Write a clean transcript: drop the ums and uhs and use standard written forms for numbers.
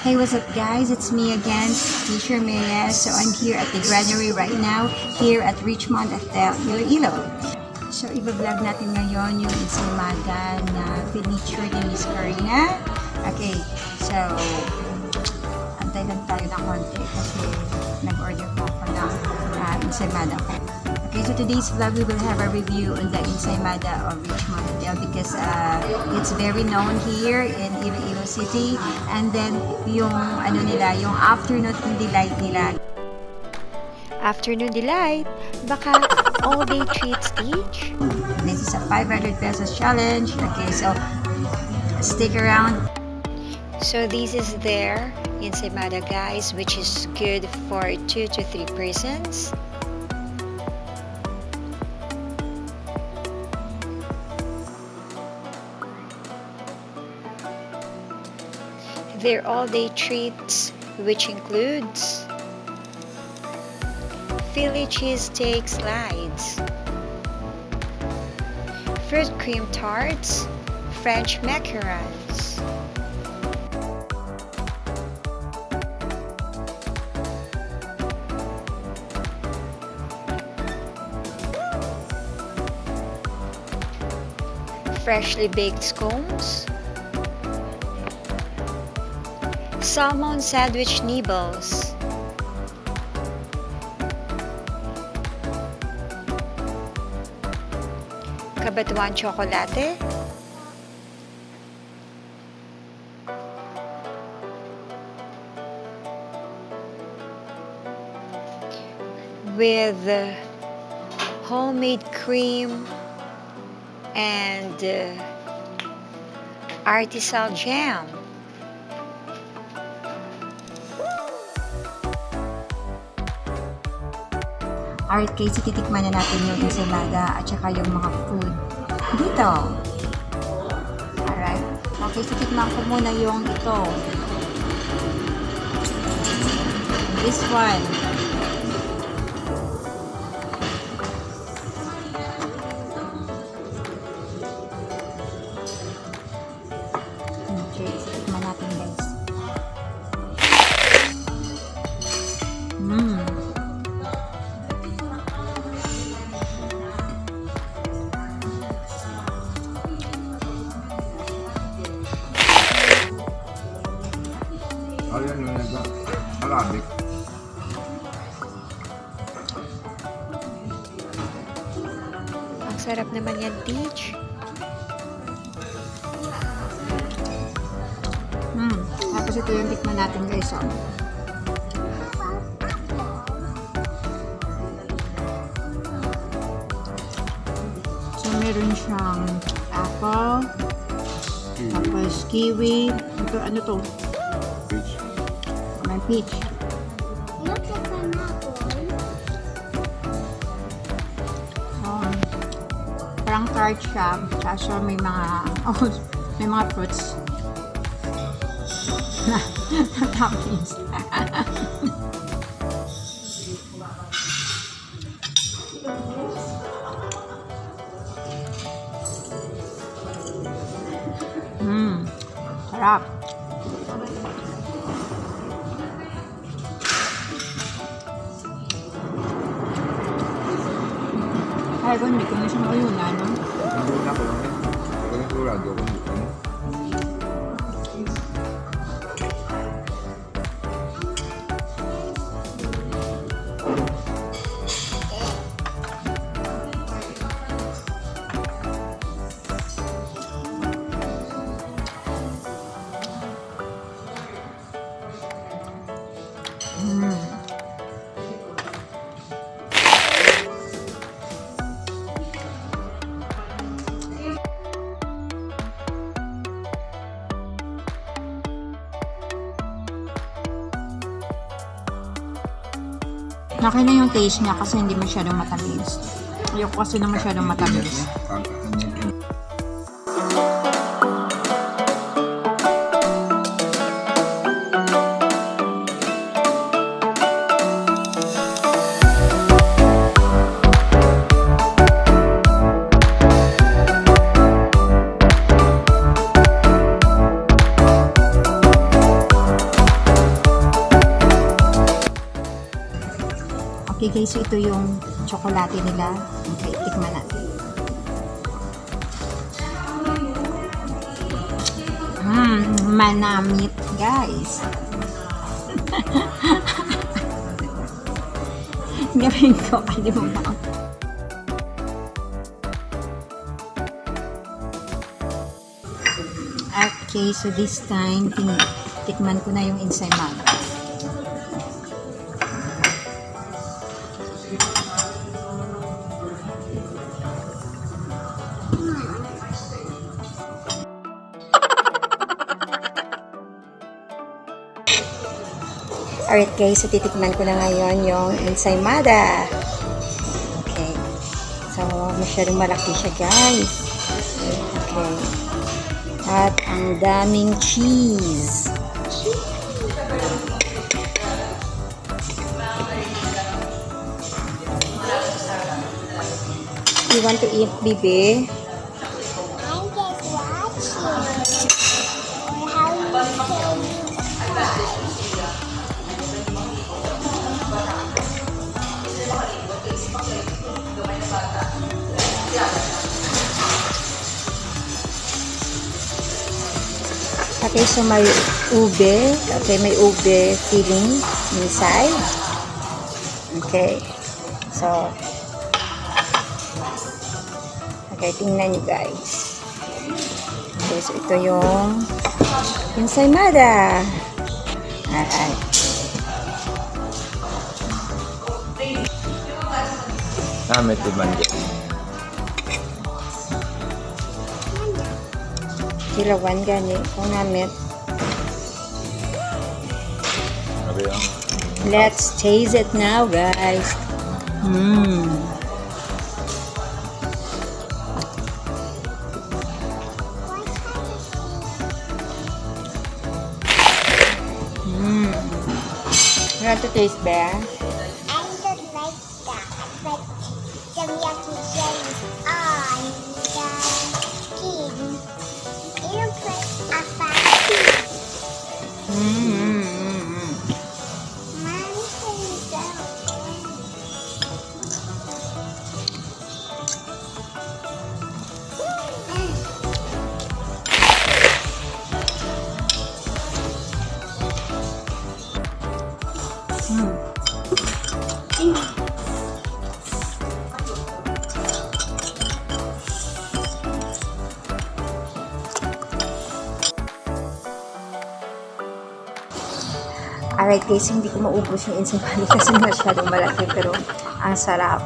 Hey, what's up guys? It's me again, Teacher Mhea. So I'm here at the granary right now, here at Richmonde Hotel Iloilo. So i-vlog natin ngayon yung Ensaymada na furniture ni Miss Karina. Okay, so antay lang tayo ng konti kasi nag-order po ako ng Ensaymada ko. Okay, so today's vlog we will have a review on the Ensaymada of Richmonde Hotel because it's very known here in Iloilo City. And then yung ano nila, yung afternoon delight nila. Afternoon delight, baka all-day treat stage. This is a 500 pesos challenge. Okay, so stick around. So this is their Ensaymada guys, which is good for 2 to 3 persons. Their all-day treats, which includes Philly cheesesteak slides, fruit cream tarts, French macarons, freshly baked scones, salmon sandwich nibbles, kabatuan chocolate, with homemade cream and artisan jam. Alright guys, titikman na natin yung Ensaymada at saka yung mga food dito. Alright. Okay, titikman ko muna yung ito. This one. Okay, titikman natin guys. Ayan yung Arabic. Ang sarap naman yan, Teach. Tapos ito yung tikman natin guys. Oh. So meron siyang apple, tapos kiwi. Ito, ano to? Peach. May peach. Parang tart siya. Kaso may mga may mga fruits. Toppings. Sarap. Ay, kung hindi ko na siya makayunan, no? Hindi na ko lang yun. Ako yung sigurado kung gusto mo. Okay na yung taste niya kasi hindi masyadong matamis. Ayoko kasi na masyadong matamis. Okay, so ito yung tsokolate nila. Okay, tikman natin. Manamit, guys. Gawin ko, kalimutan. Okay, so this time, tikman ko na yung Ensaymada. Alright guys, so titikman ko na ngayon yung Ensaymada. Okay. So, masyadong malaki siya guys. Okay. At ang daming cheese. You want to eat, Bibi? I'm just watching. How you can Okay, so may ube. Okay, may ube filling inside. Okay. So, okay, tingnan nyo guys. Okay, so ito yung Ensaymada. Alright. Namit ibanda. Kilawan gani. Kung namit. Sabi yan. Let's taste it now, guys. You want to taste, Bear? I don't like that, but the yucky jelly on the skin. It looks like a fatty. Mommy says so. Alright guys, hindi ko maubos yung Ensaymada kasi masyadong malaki pero ang sarap.